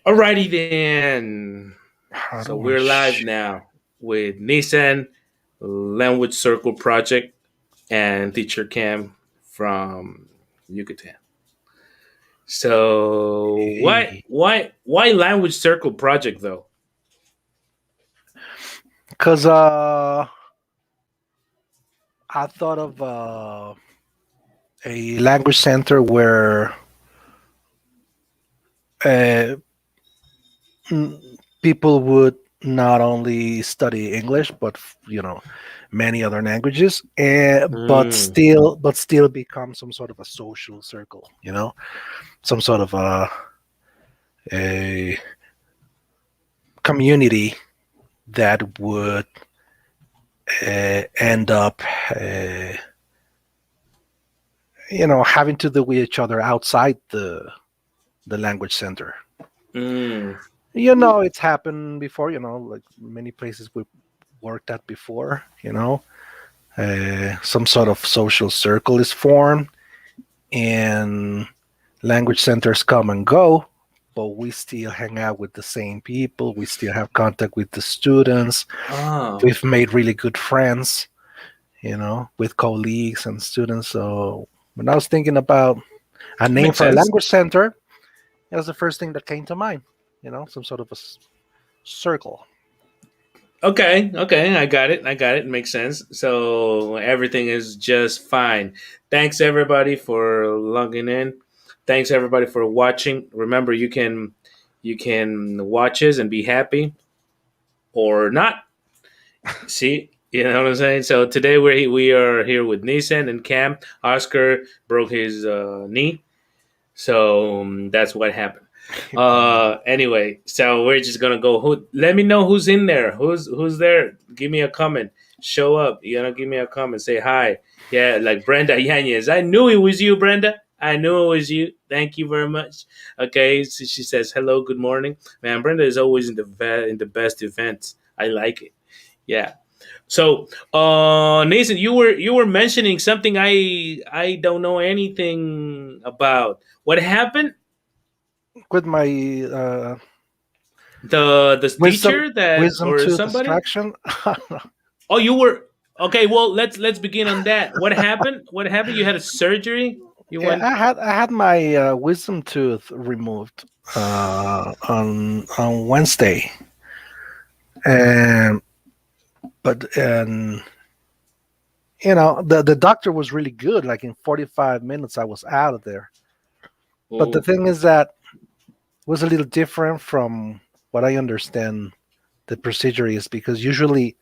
Alrighty then. How So do I we're live now with Nissan Language Circle Project and Teacher Cam from Yucatan. So why Hey, why why Language Circle Project though? because I thought of a language center where uh, mm, people would not only study English but many other languages, but Mm, still become some sort of a social circle. Some sort of a community that would end up. Uh, having to do with each other outside the language center. mm, It's happened before. Like many places we worked at before. Some sort of social circle is formed, and language centers come and go, but we still hang out with the same people. We still have contact with the students. oh, We've made really good friends, with colleagues and students. So when I was thinking about a name makes for a sense. language center, it was the first thing that came to mind. Some sort of a circle. Okay, I got it. Makes sense. So everything is just fine. Thanks everybody for logging in. Thanks everybody for watching. Remember, you can watch us and be happy or not. See, you know what I'm saying. So today we are here with Nissan and Cam. Oscar broke his knee, so that's what happened. Anyway, so we're just gonna go. Let me know who's in there. Who's there? Give me a comment. Show up. You gotta give me a comment. Say hi. Yeah, like Brenda Yanez. I knew it was you, Brenda. I knew it was you. Thank you very much. Okay, so she says hello, good morning, man. Brenda is always in the best events. I like it. Yeah. So, Nathan, you were mentioning something I don't know anything about. What happened? With my The wisdom, teacher that wisdom or to somebody? distraction. Oh, you were okay. Well, let's begin on that. What happened? What happened? You had a surgery. You Yeah, went. I had my wisdom tooth removed on Wednesday, and but the doctor was really good. Like in 45 minutes, I was out of there. But the Oh, thing is that was a little different from what I understand the procedure is, because usually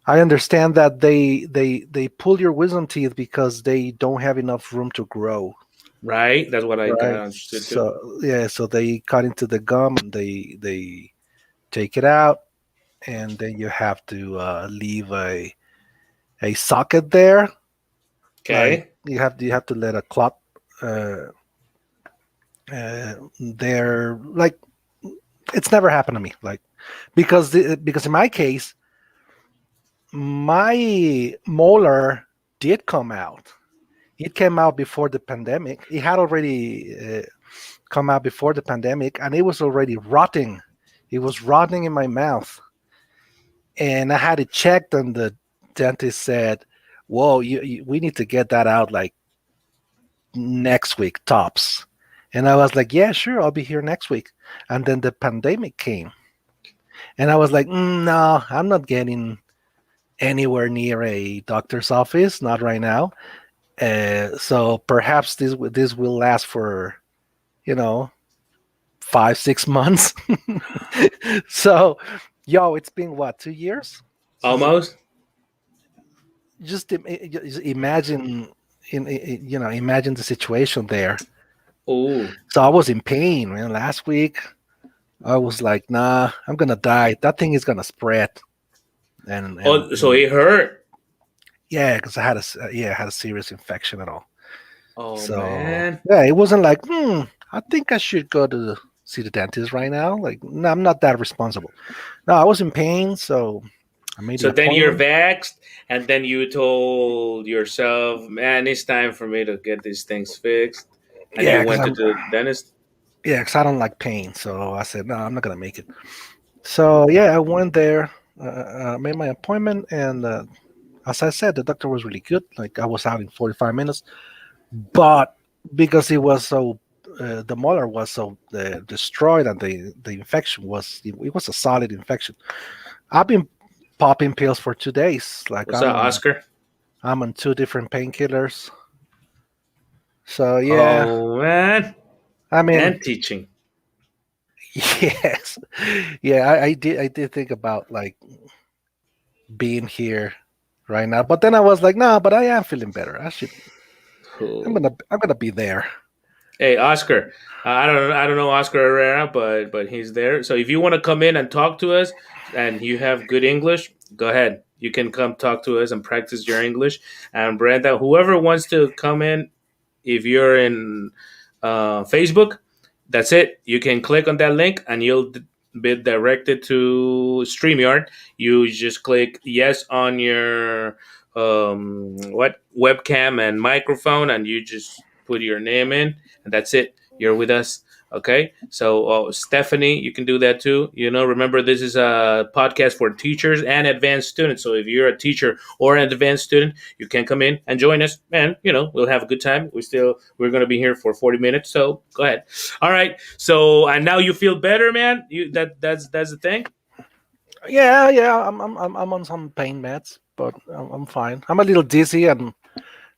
I understand that they pull your wisdom teeth because they don't have enough room to grow. right. That's what I got Right. understood too. So yeah, so they cut into the gum and they take it out, and then you have to leave a socket there. Like Okay. you have to let a clot uh, there. Like it's never happened to me. Like because in my case, my molar did come out. It came out before the pandemic. It had already come out before the pandemic, and it was already rotting. It was rotting in my mouth, and I had it checked, and the dentist said, "Whoa, we need to get that out like next week tops." And I was like, "Yeah, sure, I'll be here next week." And then the pandemic came, and I was like, "No, I'm not getting anywhere near a doctor's office, not right now." So perhaps this will last for you know 5 6 months. So, yo, it's been what, 2 years? So Almost. just imagine imagine the situation there. Oh. So I was in pain, man. Last week I was like, nah, I'm gonna die. That thing is gonna spread. Oh, so And it hurt. yeah, because I had a serious infection and all. Oh So man. yeah, it wasn't like, I think I should go to see the dentist right now. Like, no, I'm not that responsible. No, I was in pain, so I made the So then you're appointment. vexed, and then you told yourself, "Man, it's time for me to get these things fixed," and you Yeah, because went to I'm the dentist. Yeah, because I don't like pain. So I said, no, I'm not gonna make it. So yeah, I went there, made my appointment, and as I said, the doctor was really good. Like I was out in 45 minutes, but because it was so, the molar was so destroyed, and the infection was, it was a solid infection. I've been popping pills for 2 days. Like What's up, Oscar? I'm on two different painkillers. So yeah, Oh man, I mean, and teaching. yes, yeah, I did think about like being here right now, but then I was like, no, but I am feeling better. Oh. I'm gonna be there. Hey, Oscar. I don't know Oscar Herrera, but he's there. So if you want to come in and talk to us, and you have good English, go ahead. You can come talk to us and practice your English. And Brenda, whoever wants to come in, if you're in Facebook, that's it. You can click on that link and you'll be directed to StreamYard. You just click yes on your what webcam and microphone, and you just put your name in, and that's it. You're with us. Okay, so Stephanie, you can do that too. Remember, this is a podcast for teachers and advanced students. So if you're a teacher or an advanced student, you can come in and join us, and we'll have a good time. We're going to be here for 40 minutes, so go ahead. All right, so and now you feel better, man. That's the thing. Yeah, yeah, I'm on some pain meds, but I'm fine. I'm a little dizzy, and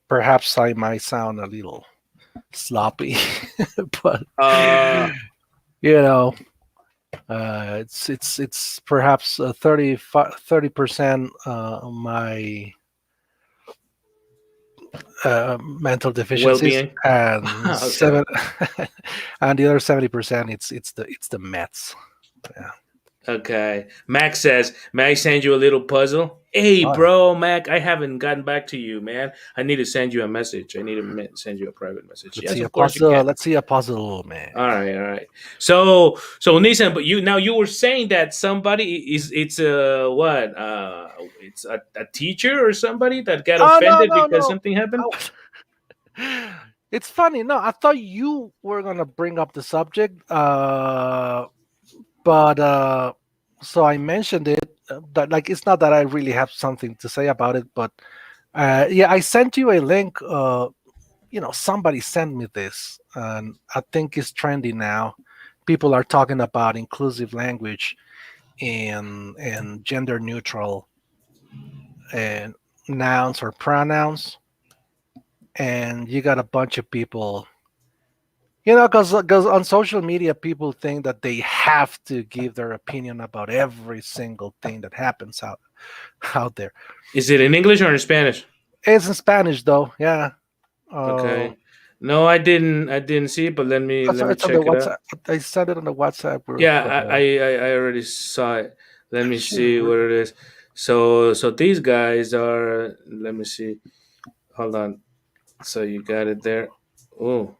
perhaps I might sound a little sloppy, but uh you know, it's perhaps 30% my mental deficiencies, Well-being. and Okay. seven, and the other 70%, it's the meds. Yeah. Okay. Mac says, "May I send you a little puzzle?" Hey, Oh, yeah. bro, Mac, I haven't gotten back to you, man. I need to send you a message. I need to send you a private message. Let's Yes, see a of course you puzzle. can. Let's see a puzzle, man. All right. So Nissan, but you were saying that somebody it's a what? It's a teacher or somebody that got Oh, no, offended no, because no. something happened. It's funny. No, I thought you were gonna bring up the subject, but so I mentioned it. That, like, it's not that I really have something to say about it, but yeah, I sent you a link. Somebody sent me this, and I think it's trendy now. People are talking about inclusive language and gender neutral and nouns or pronouns, and you got a bunch of people. Because on social media, people think that they have to give their opinion about every single thing that happens out there. Is it in English or in Spanish? It's in Spanish, though. Yeah. Uh, Okay. No, I didn't see it, but let me it's, let me it's on the check it out. WhatsApp. I sent it on the WhatsApp group. Yeah, I already saw it. Let me see Shoot. what it is. So these guys are. Let me see. Hold on. So you got it there. Oh,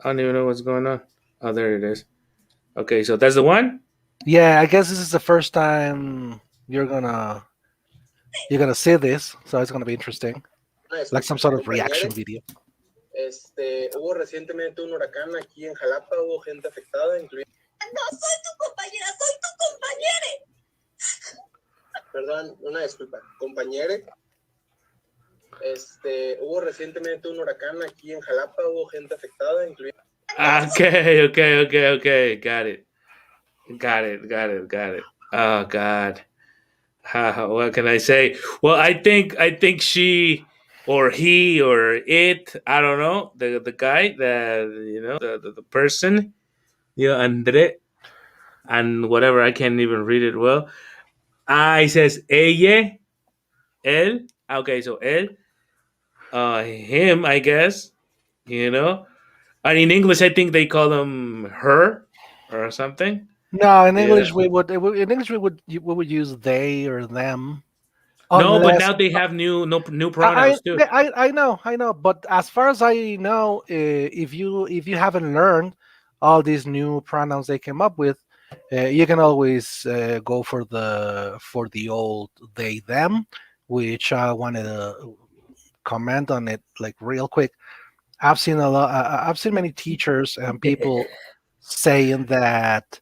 I don't even know what's going on. Oh, there it is. Okay, so that's the one. Yeah, I guess this is the first time you're gonna see this, so it's gonna be interesting, Una like some disculpa, sort of reaction compañeros. video. Hubo recientemente un huracán aquí en Jalapa, hubo gente afectada, incluida. No soy tu compañera, soy tu compañere. Perdón, una disculpa, compañere. Hubo recientemente un huracán aquí en Jalapa, hubo gente afectada, incluida. Okay. Got it. Oh God. What can I say? Well, I think she or he or it. I don't know the guy that the person. Yeah, Andre and whatever. I can't even read it well. It says ella, él. Okay, so él, him. I guess you know. And in English, I think they call them her or something. No, in Yeah. English we would use they or them, No, but unless now they have new I pronouns too. I know, but as far as I know, if you haven't learned all these new pronouns they came up with, you can always go for the old they them, which I wanted to comment on it like real quick. I've seen a lot. I've seen many teachers and people saying that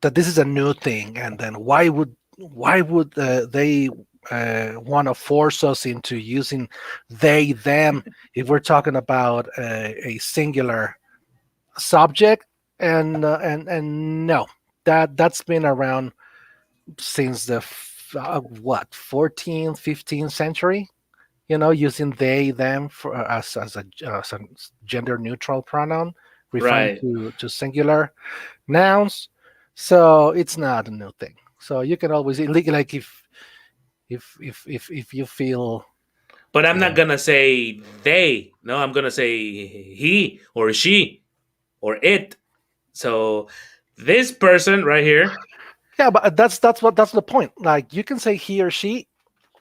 this is a new thing, and then why would they want to force us into using they them if we're talking about a singular subject? And no, that's been around since the what 14th 15th century, using they them for as a gender neutral pronoun referring Right. to singular nouns. So it's not a new thing. So you can always like if you feel But I'm not uh, gonna say they. No, I'm gonna say he or she or it. So this person right here. yeah, but that's the point. Like you can say he or she,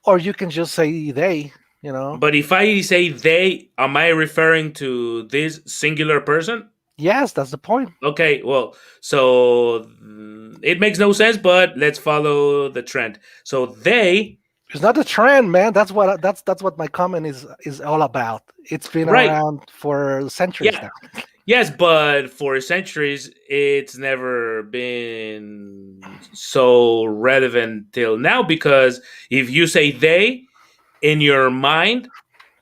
or you can just say they. You know, But if I say they, am I referring to this singular person? yes, that's the point. Okay, well, so it makes no sense, but let's follow the trend. So they, It's not a trend, man. That's what my comment is all about. It's been right? around for centuries Yeah, now. yes, but for centuries, it's never been so relevant till now because if you say they in your mind,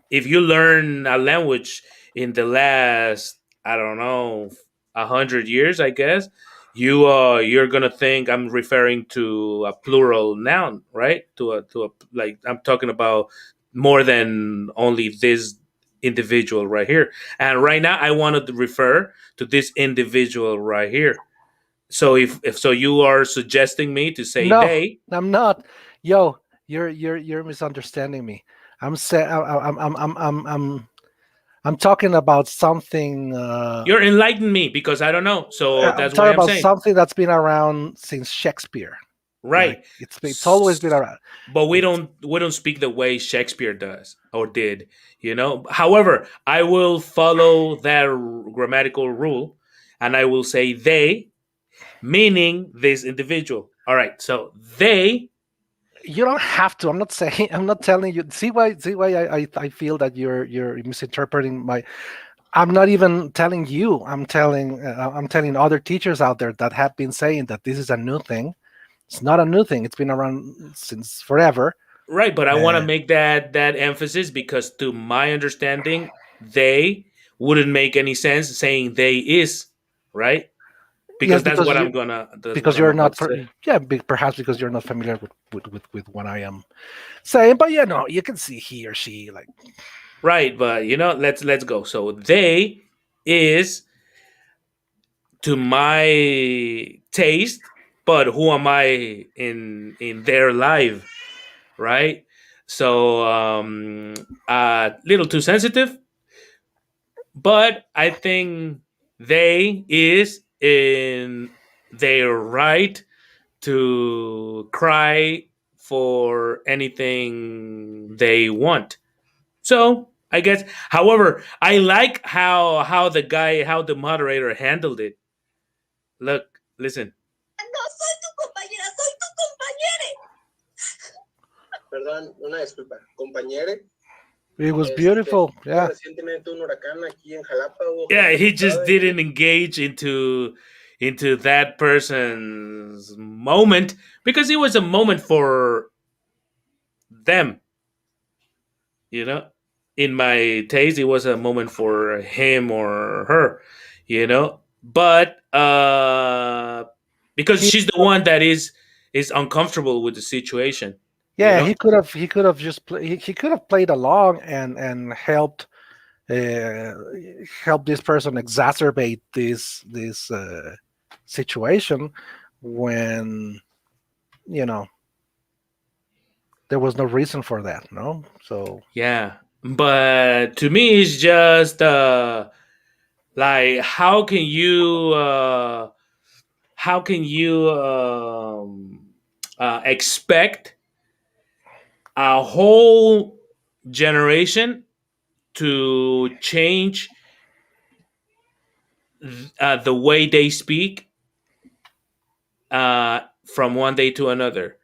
if you learn a language in the last, I don't know, 100 years, I guess, you're gonna think I'm referring to a plural noun, right? To a like I'm talking about more than only this individual right here. And right now, I wanted to refer to this individual right here. So if so, you are suggesting me to say No, they. I'm not. Yo, you're misunderstanding me. I'm saying I'm talking about something. You're enlightening me because I don't know. So I'm that's why talking I'm about saying. something that's been around since Shakespeare. Like Right. it's always been around. But we It's don't speak the way Shakespeare does or did, you know. However, I will follow that grammatical rule and I will say they meaning this individual. All right. So they. you don't have to. I'm not saying. I'm not telling you. See why I feel that you're misinterpreting my. I'm not even telling you. I'm telling other teachers out there that have been saying that this is a new thing. It's not a new thing. It's been around since forever. Right, but I want to Uh, make that emphasis because to my understanding, they wouldn't make any sense saying they is, right? yes, Because that's what because I'm you're about not to say. yeah, perhaps because you're not familiar with what I am saying. But you can see he or she like Right, but let's go. So they is to my taste, but who am I in their life, right? So a little too sensitive, but I think they is in their right to cry for anything they want. So I guess, however, I like how the moderator handled it. Look, listen. No soy tu compañera, soy tu compañere. Perdón, una disculpa. Compañere, it was beautiful. hubo Yeah, recientemente un huracán aquí en Jalapa, hubo Yeah, gente he just afectada. didn't engage into that person's moment because it was a moment for them, you know. In my taste, it was a moment for him or her, you know. But because he she's the one that is uncomfortable with the situation, you yeah know. he could have just he could have played along and uh, helped this person exacerbate this situation when you know there was no reason for that. No, so Yeah, but to me, it's just like how can you expect a whole generation to change the way they speak from one day to another.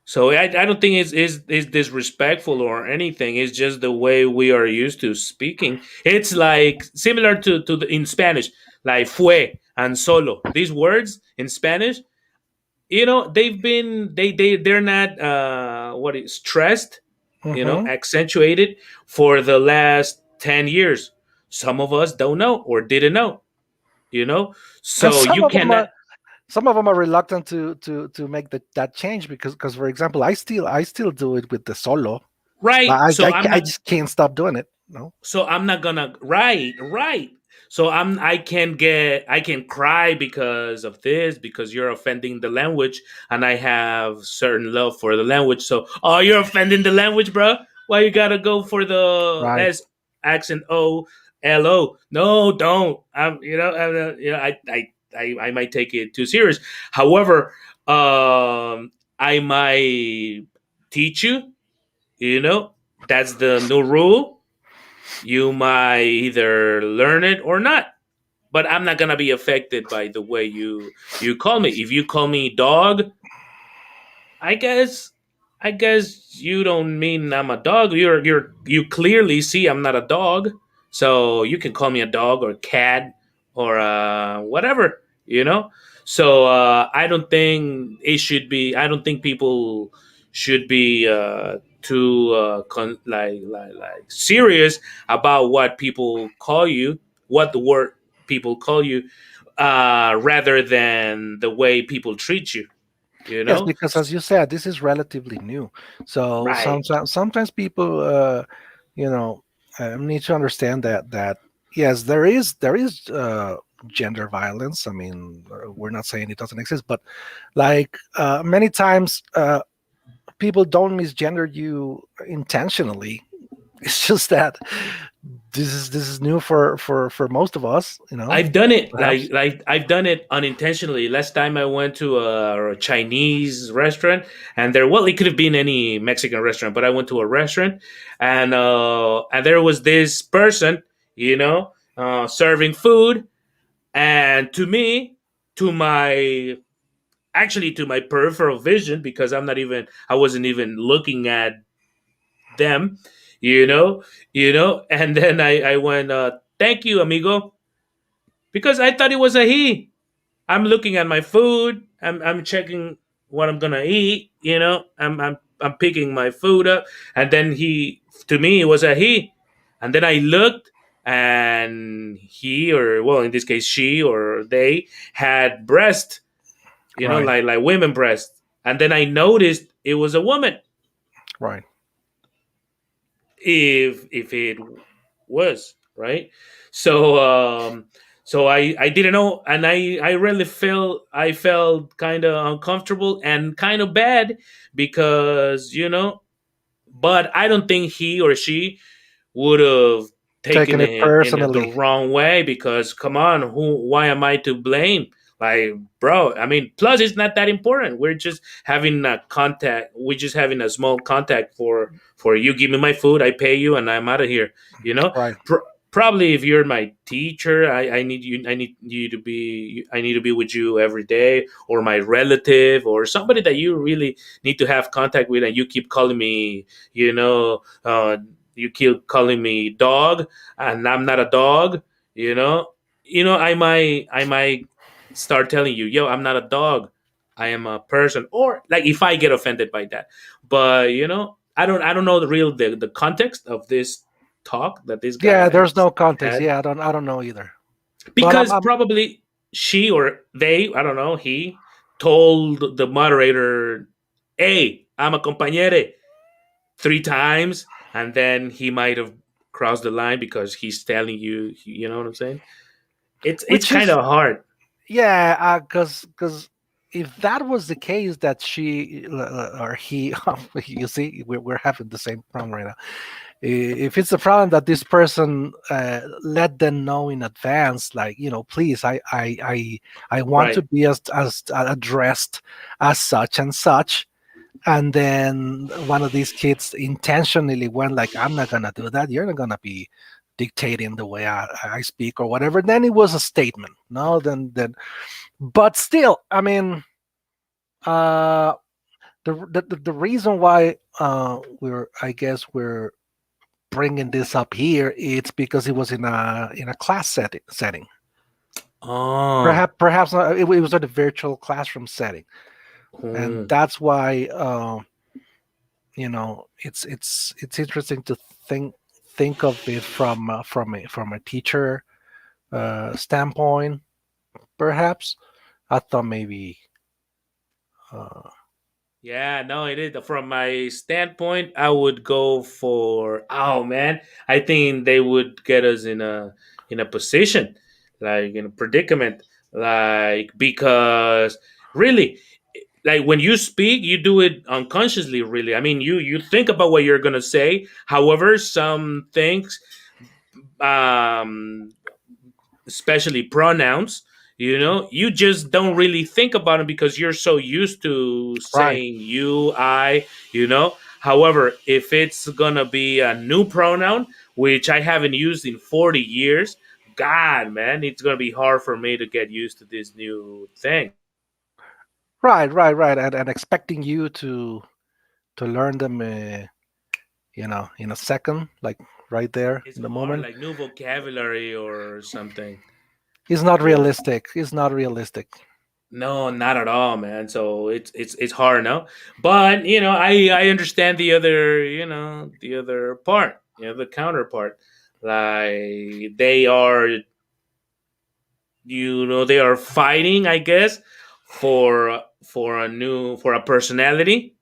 So I don't think it's disrespectful or anything. It's just the way we are used to speaking. It's like similar to in Spanish, like fue. and solo. These words in Spanish, they're not what is stressed, Hmm. accentuated for the last 10 years. Some of us don't know or didn't know, you know And so you cannot. some of them are reluctant to make that change because for example, I still do it with the solo. Right. I just can't stop doing it. No. So I'm not gonna. Right. So I can cry because of this, because you're offending the language, and I have certain love for the language. So, oh, you're offending the language, bro. Why you gotta go for the Right. S accent? O. No, don't. I might take it too serious. However, I might teach you. You know, that's the new rule. You might either learn it or not, but I'm not gonna be affected by the way you call me. If you call me dog, I guess I guess you don't mean I'm a dog. You clearly see I'm not a dog. So you can call me a dog or cat or whatever, you know? So I don't think people should be too like serious about what people call you, what the word people call you, rather than the way people treat you, you Yes, know? because as you said, this is relatively new. So Right. sometimes people, you know, need to understand that yes, there is gender violence. I mean, we're not saying it doesn't exist, but like many times, people don't misgender you intentionally. It's just that this is new for most of us. I've done it Perhaps. I've done it unintentionally. Last time I went to a Chinese restaurant, and it could have been any Mexican restaurant, but I went to a restaurant, and there was this person, serving food, and to me, to my actually to my peripheral vision, because I wasn't even looking at them, you know, and then I went, thank you, amigo, because I thought it was a he. I'm looking at my food. I'm checking what I'm gonna eat. I'm picking my food up, and then to me it was a he, and then I looked, and he, or well, in this case she or they, had breast, Right. like women breast, and then I noticed it was a woman. Right. If it was right. So I didn't know, and I really felt kind of uncomfortable and kind of bad, because but I don't think he or she would have Taking taken it it in the personally. wrong way, because come on, why am I to blame? Like, bro, I mean, plus it's not that important. We're just having a contact. We're just having a small contact for you give me my food, I pay you, and I'm out of here. You know, Right. Probably if you're my teacher, I need to be with you every day, or my relative, or somebody that you really need to have contact with, and you keep calling me, you know, you keep calling me dog, and I'm not a dog. You know, I might start telling you, yo, I'm not a dog. I am a person, or like if I get offended by that. But I don't know the context of this talk that this Yeah, guy there's no context. had, Yeah, I don't know either. But because probably she or they, I don't know, he told the moderator, hey, I'm a compañere, 3 times, and then he might have crossed the line because he's telling you, you know what I'm saying? It's which kind is of hard. yeah, because if that was the case that she or he, you see, we're having the same problem right now. If it's a problem that this person let them know in advance, like please, I want to Right. be as addressed as such and such, and then one of these kids intentionally went like, I'm not gonna do that, you're not gonna be dictating the way I speak or whatever, then it was a statement. No, then but still, I mean, uh the reason why we're bringing this up here, it's because it was in a class setting. Oh. Perhaps not, it was at a virtual classroom setting, and Hmm. that's why it's interesting to think of it from a teacher standpoint. Perhaps I thought maybe uh, Yeah, no, it is. From my standpoint, I would go for. Oh man, I think they would get us in a position, like in a predicament, like because really, like when you speak, you do it unconsciously. Really, I mean, you think about what you're gonna say. However, some things, um, especially pronouns, you just don't really think about them because you're so used to right. saying you, I. However, if it's gonna be a new pronoun, which I haven't used in 40 years, God, man, it's gonna be hard for me to get used to this new thing. Right, and expecting you to learn them, in a second, like right there It's in the hard, moment, like new vocabulary or something. is not Yeah. realistic. It's not realistic. No, not at all, man. So it's hard now, but I understand the other part, the counterpart. Like they are fighting, I guess, for a personality.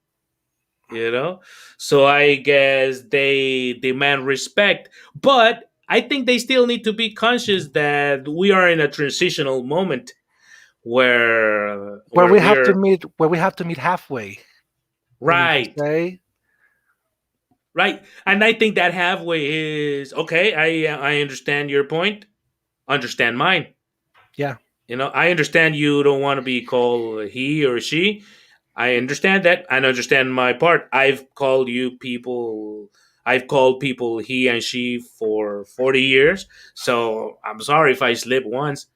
You know, so I guess they demand respect, but I think they still need to be conscious that we are in a transitional moment where Where where we have to we're meet, halfway. Wouldn't you right. say? Right. And I think that halfway is okay. I understand your point. Understand mine. Yeah. I understand you don't want to be called he or she. I understand that and understand my part. I've called people he and she for 40 years. So I'm sorry if I slip once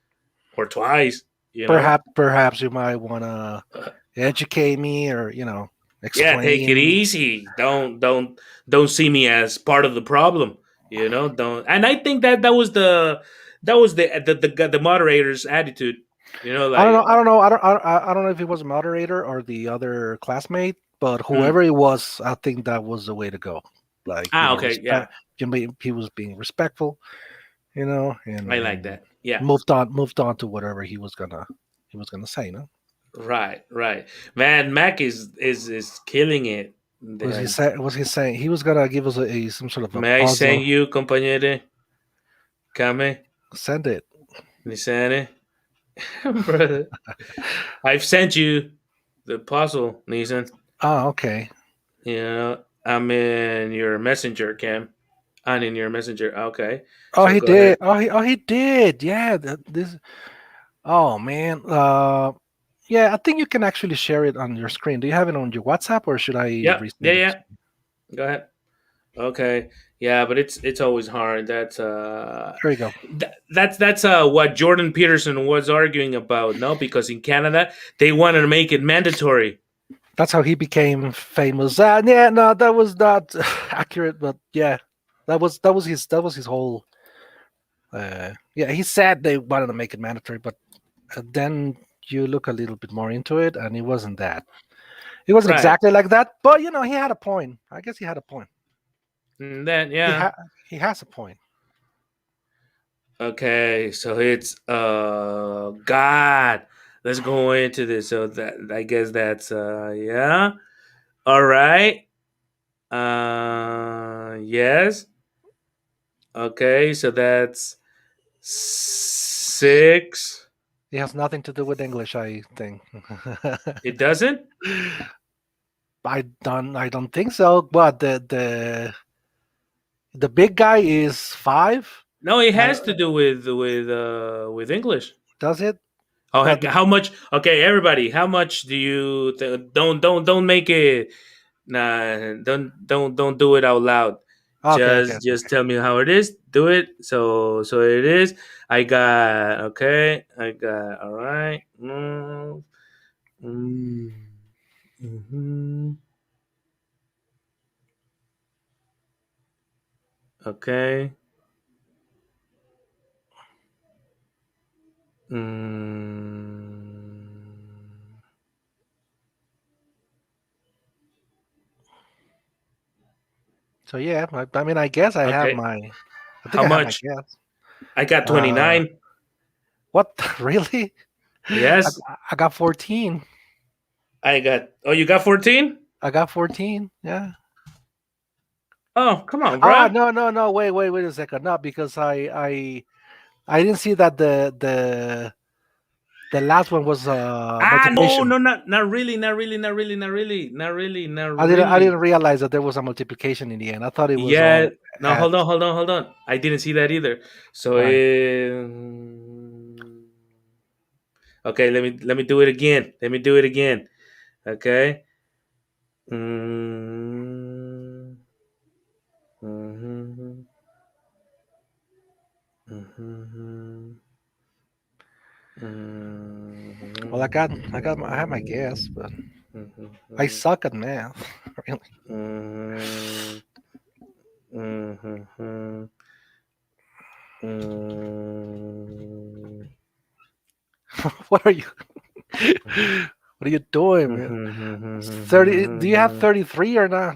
or twice, you know. Perhaps you might want to educate me, or Yeah, take it explain. easy. Don't see me as part of the problem. Don't. And I think that was the moderator's attitude. I don't Like know. I don't know. I don't know if it was a moderator or the other classmate, but whoever mm, it was, I think that was the way to go. Like, okay, yeah, respect. He was being respectful, and I like that. Yeah, moved on to whatever he was gonna say. No, right, right. Man, Mac is killing it. Then was he saying he was gonna give us some sort of a may I puzzle? thank you, compañere? Kame, Send it. Nisane, brother. I've sent you the puzzle, Nisan. Oh, okay. I'm in your messenger, Cam. I'm in your messenger. Okay. Oh, So he go ahead. did. He did. Yeah. This. Oh man. Yeah. I think you can actually share it on your screen. Do you have it on your WhatsApp, or should I Yep. Yeah, resend it? yeah. Go ahead. Okay. Yeah, but it's always hard. There you go. That's what Jordan Peterson was arguing about, no? Because in Canada they wanted to make it mandatory. That's how he became famous. Yeah. No, that was not accurate, but yeah, that was his whole. Yeah, he said they wanted to make it mandatory, but then you look a little bit more into it, and it wasn't that. It wasn't Right. exactly like that, but he had a point. I guess he had a point. And then He yeah. ha- he has a point. Okay, so it's God. Let's go into this. So that I guess that's yeah. All right. Yes. Okay, so that's six. It has nothing to do with English, I think. It doesn't? I don't think so. But the big guy is 5. No, it Uh, has to do with English. does it? Oh, But how much? Okay, everybody, how much do you don't make it? Nah, don't do it out loud. okay, okay, Just tell me how it is. Do it. So it is. I got okay. I got all right. Mm, mhm. Okay. So yeah, I mean, I guess I have Okay. my. I think How I have my much? guess. I got Uh, 29. what really? I, Yes. I got 14. Oh, you got 14? I got 14. Yeah. Oh, come on, Ah, bruh. no, no, no. Wait a second. No, because I didn't see that the last one was Ah, no, multiplication. no, not really, not really, not really, not really, not really, not I really. didn't realize that there was a multiplication in the end. I thought it was Yeah. all No, add. hold on. I didn't see that either. So, Right. okay, let me do it again. Let me do it again. Okay. Mm, mhm, mhm, Well, I have my guess, but I suck at math. Really. mhm, mhm, mhm, What are you? What are you doing, man? 30. Do you have 33 or not?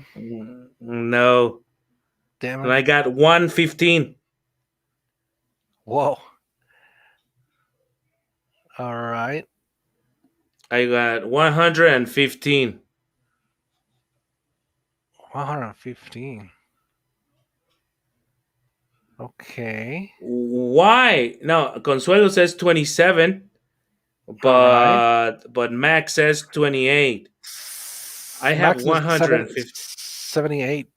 No, Damn and it. I got 115. Whoa. All right. I got 115. 115. Okay. Why? No, Consuelo says 27, All right. but Max says 28. I have Max is 150. 78.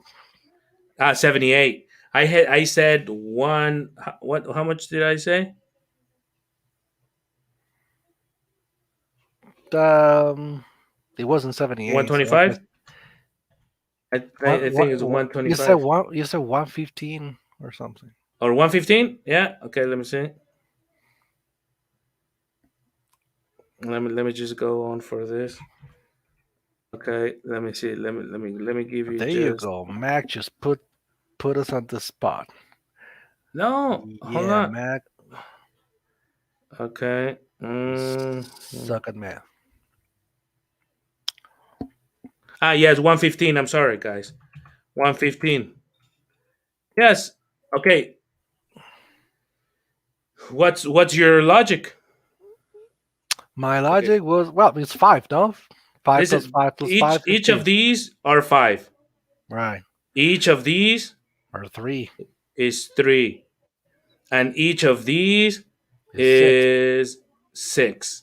78. I said one. What? How much did I say? Um, it wasn't 78, so I guess 125. I think it's you said 125 one. You said 115 or something. or 115. Yeah. Okay. Let me see. Let me just go on for this. Okay. Let me see. Let me give you There you just. go. Mac just put us on the spot. No. Hold Yeah, on. Mac, Okay. you suck at math. Yes, 115. I'm sorry, guys. 115. Yes. Okay. What's your logic? My Okay. logic was, well, it's five, no? Five This plus is five plus each five, each of 15. these are five. Right. Each of these Or three is three, and each of these is six. is six.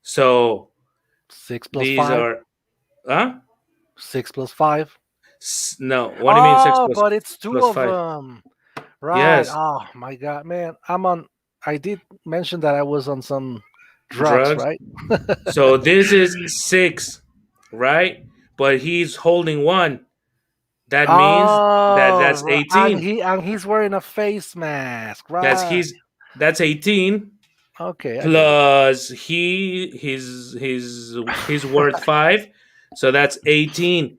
So Six plus these five. are huh? 6 plus 5. No. What do you mean six Oh, plus but it's two plus of five? them. Right. Yes, Oh my God, man. I did mention that I was on some drugs, drugs. right? So this is six, right? But he's holding one. That means that's And 18. he's wearing a face mask, That's right? he's that's 18 Okay, I get it. plus he's worth 5. So that's 18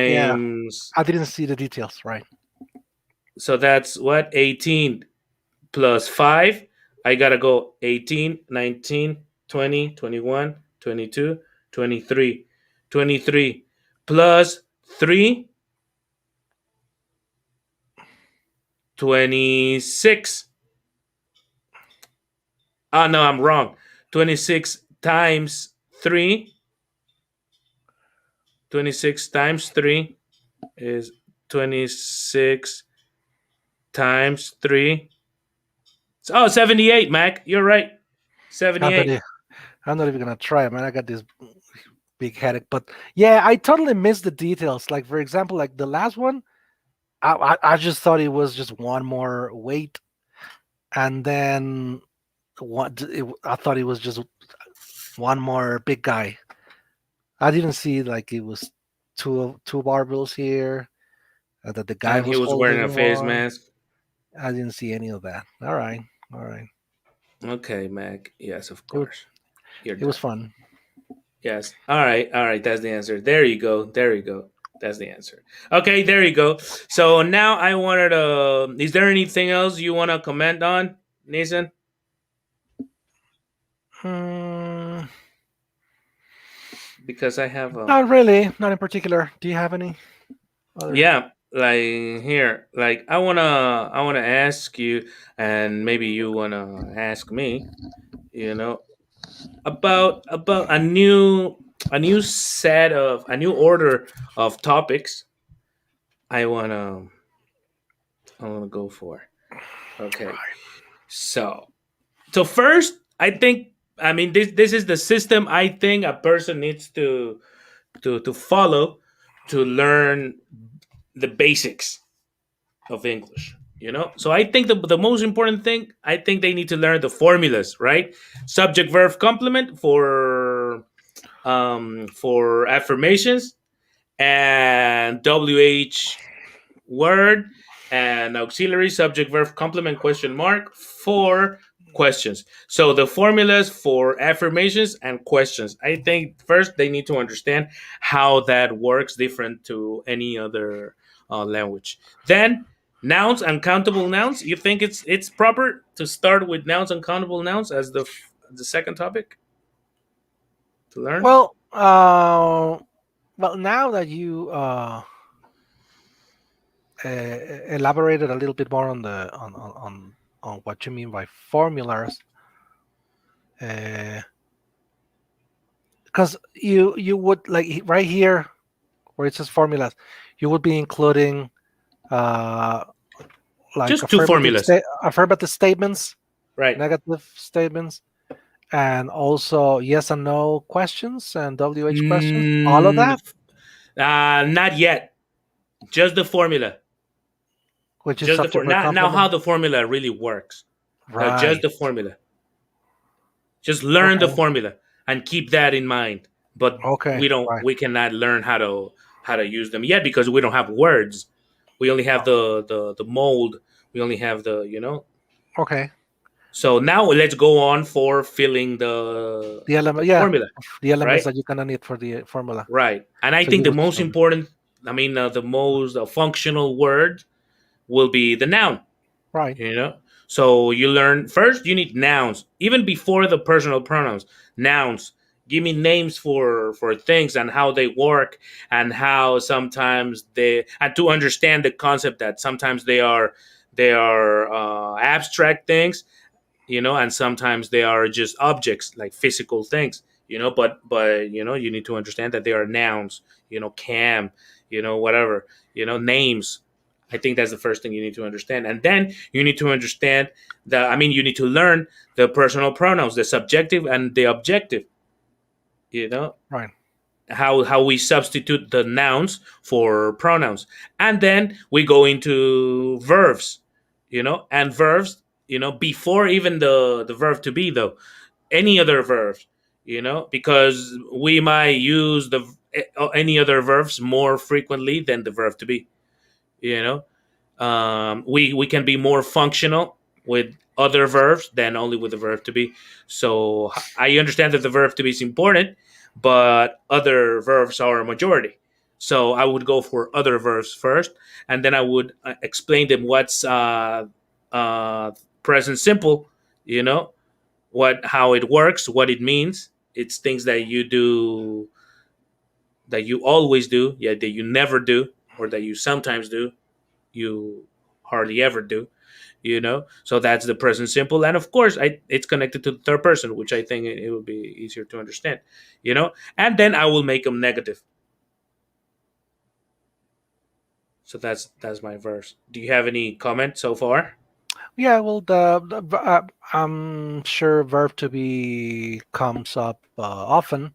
Yeah, times, I didn't see the details, right? so that's what, 18 plus 5. I got to go 18, 19, 20, 21, 22, 23, 23 plus 3, 26. Oh no, I'm wrong. 26 times 3. 26 times 3 is 26 times 3. Oh, 78, Mac. You're right. I'm not, 78. e- I'm not even gonna try, man. I got this big headache, but yeah, I totally missed the details. Like for example, like the last one, I just thought it was just one more weight, and then I thought it was just one more big guy. I didn't see like it was two barbells here, and that the guy And he was was wearing a holding face one. mask. I didn't see any of that. All right. Okay, Mac. Yes, of It was, course. You're it was done. fun. Yes. All right. That's the answer. There you go. There you go. That's the answer. Okay, there you go. So now I wanted to. Is there anything else you want to comment on, Nathan? Hmm, Because I have a. not really, not in particular. Do you have any other? Yeah. like here, like I wanna ask you, and maybe you wanna ask me, you know, about a new order of topics. I wanna go for. Okay, so first, I think, I mean, this is the system I think a person needs to follow to learn the basics of English. So I think the most important thing, I think they need to learn the formulas, right? Subject, verb, complement for affirmations, and word, and auxiliary, subject, verb, complement, question mark for questions. So the formulas for affirmations and questions. I think first they need to understand how that works different to any other language. Then nouns and countable nouns. You think it's proper to start with nouns and countable nouns as the second topic to learn? Well, now that you elaborated a little bit more on the on what you mean by formulas, because you would like right here where it says formulas, you would be including uh, like Just two formulas, affirmative statements, right? negative statements, and also yes and no questions and WH questions. All of Mm, that, not yet. Just the formula. which is Just the subject for verb now how complement. the formula really works. No, just Right. the formula. Just learn the Okay. formula and keep that in mind. But Okay. Right. we cannot learn how to use them yet because we don't have words. We only have the mold. We only have the. Okay. So now let's go on for filling the The element, the yeah, formula, the elements right? that you're gonna need for the formula. Right. And I So think you the would most important, I mean, the most functional word will be the noun. right, you know so you learn first, you need nouns even before the personal pronouns. Nouns, give me names for things and how they work, and how sometimes they, and to understand the concept that sometimes they are abstract things, and sometimes they are just objects like physical things, but you need to understand that they are nouns, cam, whatever, names. I think that's the first thing you need to understand. And then you need to understand you need to learn the personal pronouns, the subjective and the objective, you know, right. how we substitute the nouns for pronouns. And then we go into verbs, and verbs, before even the verb to be, though, any other verbs, because we might use any other verbs more frequently than the verb to be, you know we can be more functional with other verbs than only with the verb to be. So I understand that the verb to be is important, but other verbs are a majority. So I would go for other verbs first, and then I would explain them what's uh, present simple, you know, how it works, what it means. It's things that you do, that you always do, yeah, that you never do, or that you sometimes do, you hardly ever do, so that's the present simple. And of course, it's connected to the third person, which I think it will be easier to understand, and then I will make them negative. So that's my verse. Do you have any comment so far? Yeah, well, I'm sure verb to be comes up often.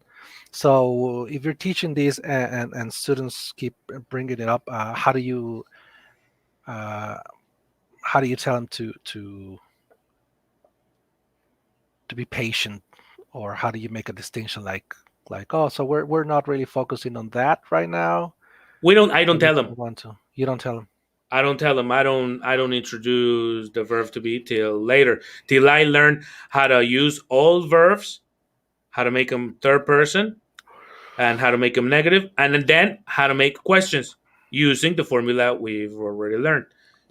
So if you're teaching these and students keep bringing it up, uh, how do you tell them to be patient, or how do you make a distinction like, oh, so we're not really focusing on that right now. We don't I don't We tell them. want to. You don't tell them. I don't introduce the verb to be till later, till I learn how to use all verbs, how to make them third person, and how to make them negative, and then how to make questions using the formula we've already learned,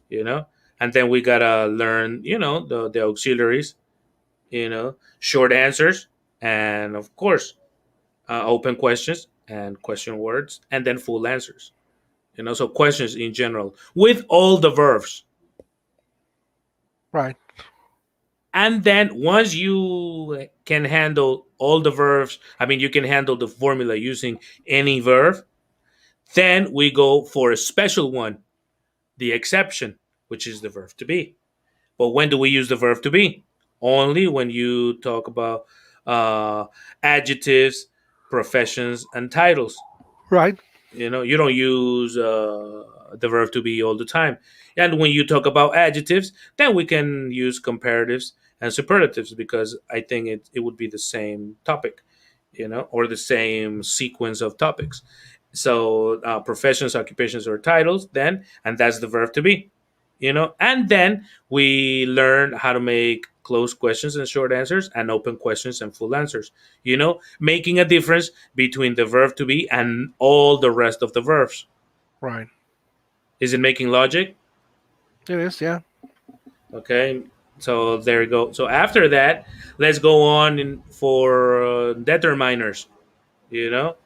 you know. And then we gotta learn, the auxiliaries, short answers, and of course, open questions and question words, and then full answers. and also questions in general with all the verbs. Right. And then once you can handle all the verbs, I mean, you can handle the formula using any verb, then we go for a special one, the exception, which is the verb to be. But when do we use the verb to be? Only when you talk about uh, adjectives, professions, and titles. Right. You don't use the verb to be all the time. And when you talk about adjectives, then we can use comparatives and superlatives because I think it would be the same topic, or the same sequence of topics. So professions, occupations, or titles, then, and that's the verb to be, and then we learn how to make closed questions and short answers and open questions and full answers, making a difference between the verb to be and all the rest of the verbs. Right. Is it making logic? It is. Yeah. Okay, so there you go. So after that, let's go on for determiners, you know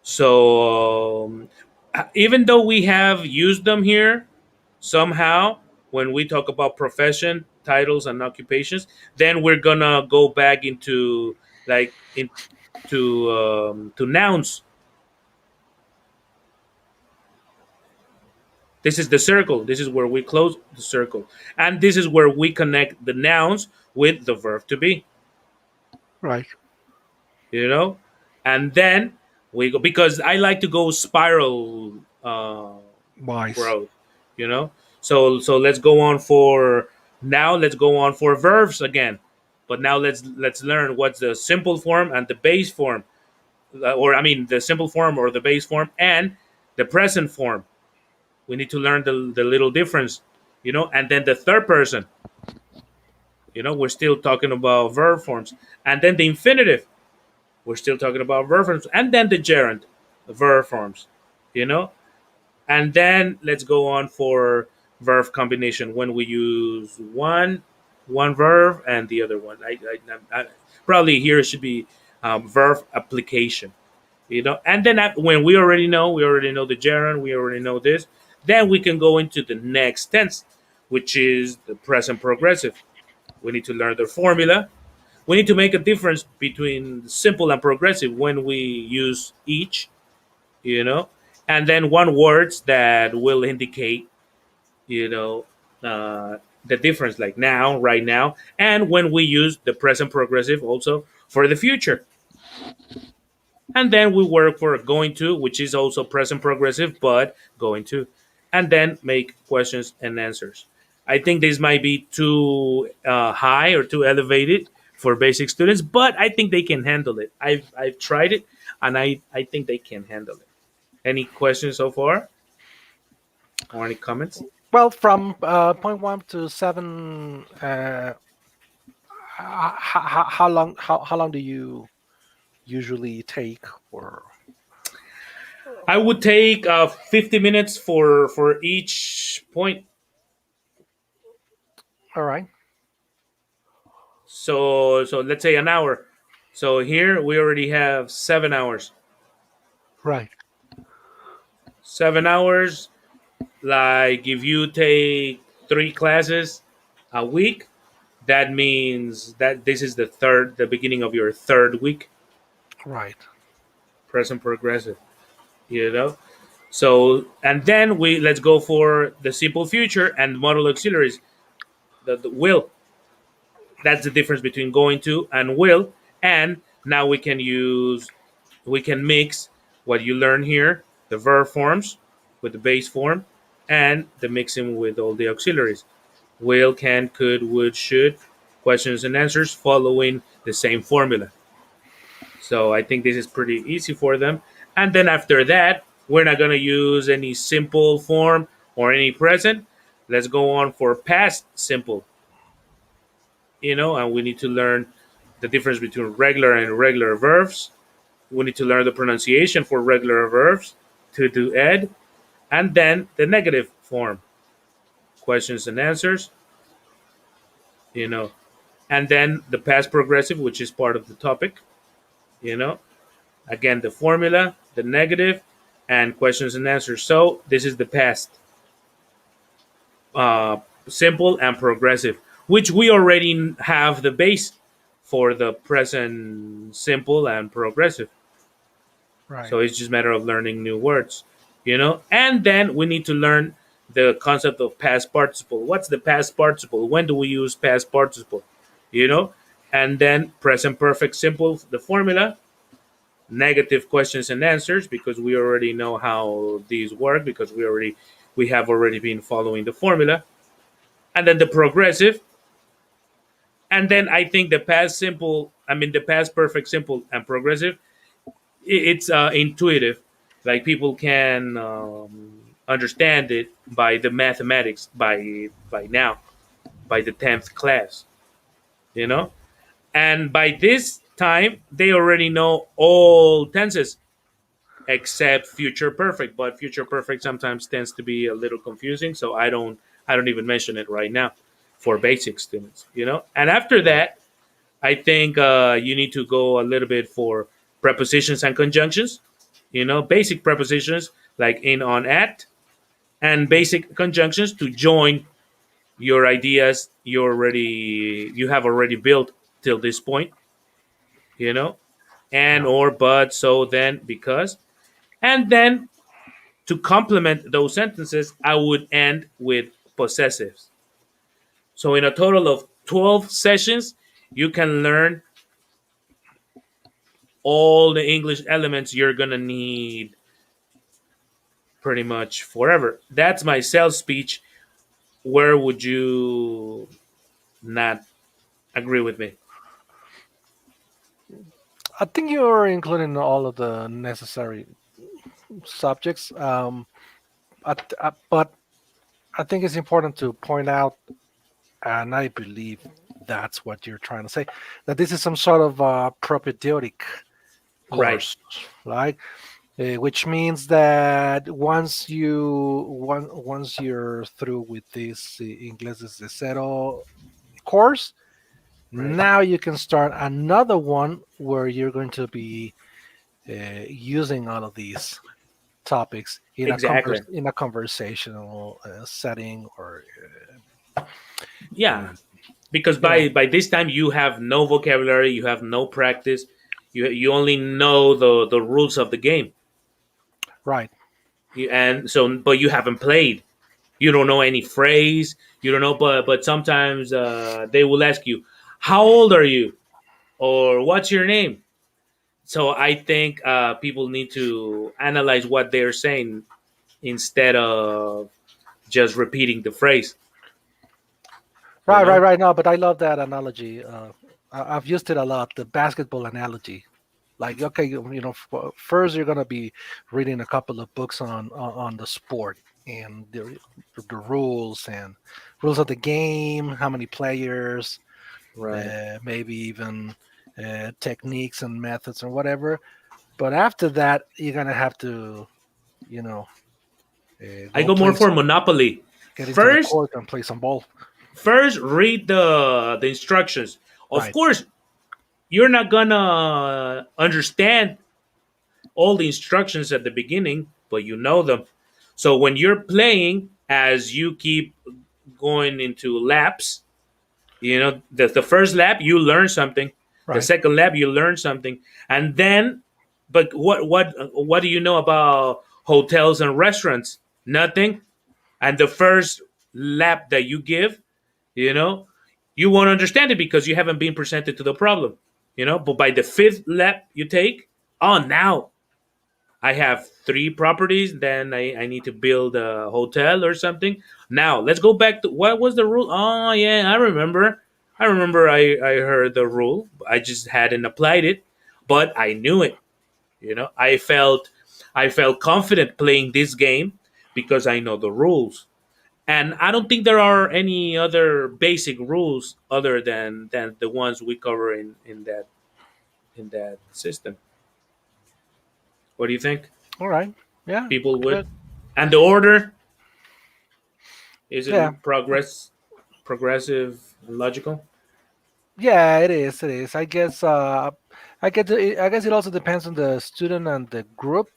so even though we have used them here somehow when we talk about profession, titles, and occupations, then we're gonna go back into like into to nouns. This is the circle. This is where we close the circle, and this is where we connect the nouns with the verb to be. Right. you know and then we go, because I like to go spiral Wise. growth. So let's go on for now. Let's go on for verbs again, but now let's learn what's the simple form and the base form, or I mean the simple form or the base form and the present form. We need to learn the little difference, and then the third person. We're still talking about verb forms, and then the infinitive. We're still talking about verb forms, and then the gerund, the verb forms. You know, and then let's go on for verb combination when we use one verb and the other one. Probably here should be verb application. And then when we already know the gerund, we already know this. Then we can go into the next tense, which is the present progressive. We need to learn the formula. We need to make a difference between simple and progressive when we use each, you know, and then one words that will indicate, you know, uh, the difference, like now, right now, and when we use the present progressive also for the future. And then we work for going to, which is also present progressive, but going to, and then make questions and answers. I think this might be too high or too elevated for basic students, but I think they can handle it. I've tried it, and I think they can handle it. Any questions so far, or any comments? Well, from point one to seven, how long do you usually take? Or I would take 50 minutes for each point. all right. So let's say an hour. So here we already have 7 hours. Right. 7 hours. Like if you take 3 classes a week, that means that this is the beginning of your third week, Right. present progressive. You know. So and then let's go for the simple future and modal auxiliaries. The will. That's the difference between going to and will. And now we can mix what you learn here, the verb forms with the base form, and the mixing with all the auxiliaries. Will, can, could, would, should, questions and answers following the same formula. So I think this is pretty easy for them. And then after that, we're not going to use any simple form or any present. Let's go on for past simple, and we need to learn the difference between regular and irregular verbs. We need to learn the pronunciation for regular verbs to do ed, and then the negative form, questions and answers, you know, and then the past progressive, which is part of the topic, you know, again, the formula, the negative, and questions and answers. So this is the past, uh, simple and progressive, which we already have the base for the present simple and progressive. Right. So it's just a matter of learning new words, And then we need to learn the concept of past participle. What's the past participle? When do we use past participle? You know, and then present perfect simple, the formula, negative questions and answers, because we already know how these work, because we have already been following the formula, and then the progressive, and then I think the past simple, I mean the past perfect simple and progressive, it's intuitive, like people can understand it by the mathematics, by now, by the 10th class, you know and by this time they already know all tenses except future perfect, but future perfect sometimes tends to be a little confusing, so I don't even mention it right now for basic students, and after that I think you need to go a little bit for prepositions and conjunctions, basic prepositions like in, on, at, and basic conjunctions to join your ideas you have already built till this point, you know, and, Yeah. or, but, so, then, because, and then to complement those sentences, I would end with possessives. So in a total of 12 sessions, you can learn all the English elements you're gonna need pretty much forever. That's my sales speech. Where would you not agree with me? I think you're including all of the necessary subjects. But I think it's important to point out, and I believe that's what you're trying to say, that this is some sort of propedeutic Right. course, right? Which means that once you're through with this Inglés desde cero course, Right. now you can start another one where you're going to be using all of these topics in Exactly. in a conversational setting, or Yeah. uh, Because you know, by this time you have no vocabulary, you have no practice, you only know the rules of the game, right, and so but you haven't played. You don't know any phrase. You don't know, but sometimes they will ask you, "How old are you?" or "What's your name?" So I think people need to analyze what they're saying instead of just repeating the phrase. You right, right, know? right. No, but I love that analogy. I've used it a lot. The basketball analogy. Like, okay, first you're gonna be reading a couple of books on the sport and the rules and rules of the game, how many players, Right. maybe even techniques and methods and whatever. But after that, you're gonna have to, you know, I go go more play for some, Monopoly. get into the First, court and play some ball. first read the instructions. Of Right, course, you're not gonna understand all the instructions at the beginning, but you know them. So when you're playing, as you keep going into laps, the first lap you learn something, the right, second lap you learn something, and then, but what do you know about hotels and restaurants? Nothing. And the first lap that you give, you know, you won't understand it because you haven't been presented to the problem, But by the fifth lap you take, oh, now I have three properties. Then I need to build a hotel or something. Now let's go back to what was the rule. Oh yeah, I remember. I heard the rule. I just hadn't applied it, but I knew it. I felt confident playing this game because I know the rules. And I don't think there are any other basic rules other than the ones we cover in that system. What do you think? all right, yeah, People would, good, and the order, is yeah, it progressive and logical? yeah. It is, it is. I guess. I guess it also depends on the student and the group.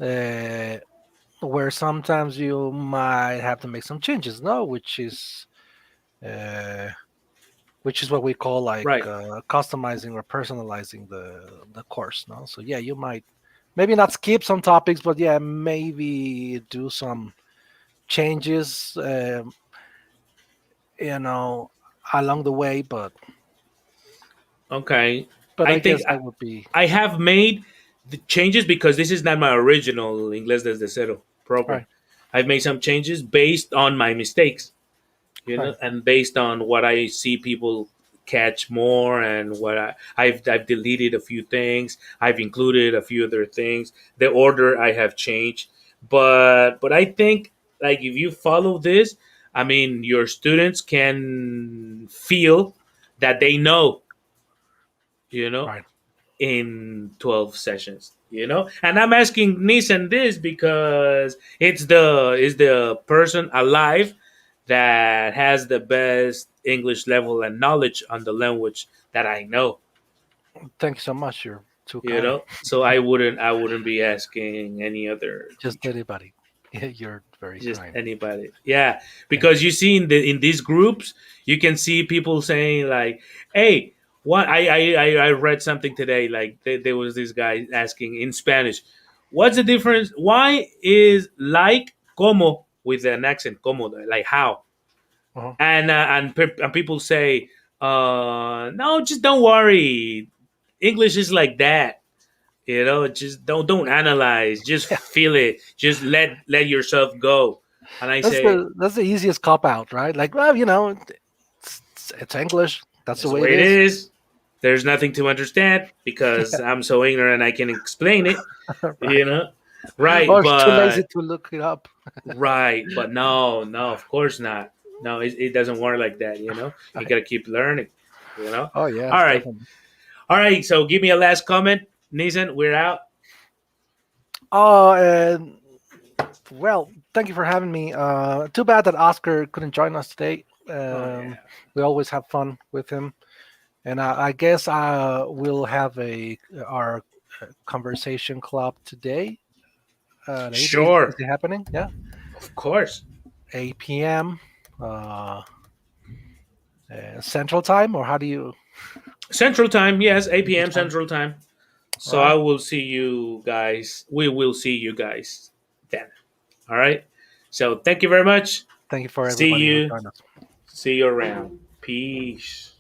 uh, where sometimes you might have to make some changes, no, uh, which is what we call like Right. customizing or personalizing the course, no. So yeah, you might maybe not skip some topics, but yeah, maybe do some changes, you know, along the way. Okay. But I I think guess that would be I have made the changes because this is not my original Inglés desde cero program. right, I've made some changes based on my mistakes, right. and based on what I see people catch more, and what I've deleted a few things. I've included a few other things. The order I have changed, but I think like if you follow this, I mean, your students can feel that they know, you know, Right. in 12 sessions, and I'm asking Nissan this because it's the person alive that has the best English level and knowledge on the language that I know. Thank you so much. You're too kind. So I wouldn't be asking any other Just teacher, anybody. You're very just kind. anybody. Yeah, Yeah. because you see in these groups, you can see people saying like, "Hey, what I read something today. Like there was this guy asking in Spanish, what's the difference? Why is like como with an accent como, like how?" Uh-huh. And people say, "No, just don't worry. English is like that." Just don't analyze, just Yeah. feel it, just let yourself go. And I That's say, the easiest cop out, right? Like, well, it's English. That's the that's the way it way it is. is. There's nothing to understand because I'm so ignorant I can explain it, you Right. know right Or too lazy but to look it up. no, no, of course not. No, it doesn't work like that. You Right. gotta keep learning. you know Oh yes, all right, definitely. all right, so give me a last comment. Nissan, we're out. Oh, and well, thank you for having me. Too bad that Oscar couldn't join us today. Oh yeah. We always have fun with him, and I guess we'll have a our conversation club today. At 8 is Sure. it happening? Yeah, Of course. 8 p.m. Uh, Central Time, or how do you? Central Time, yes, 8 Central p.m. Time. Central Time. All So I right. will see you guys. We will see you guys then. All right. So thank you very much. Thank you for See everybody who you. joined us. See you around. Peace.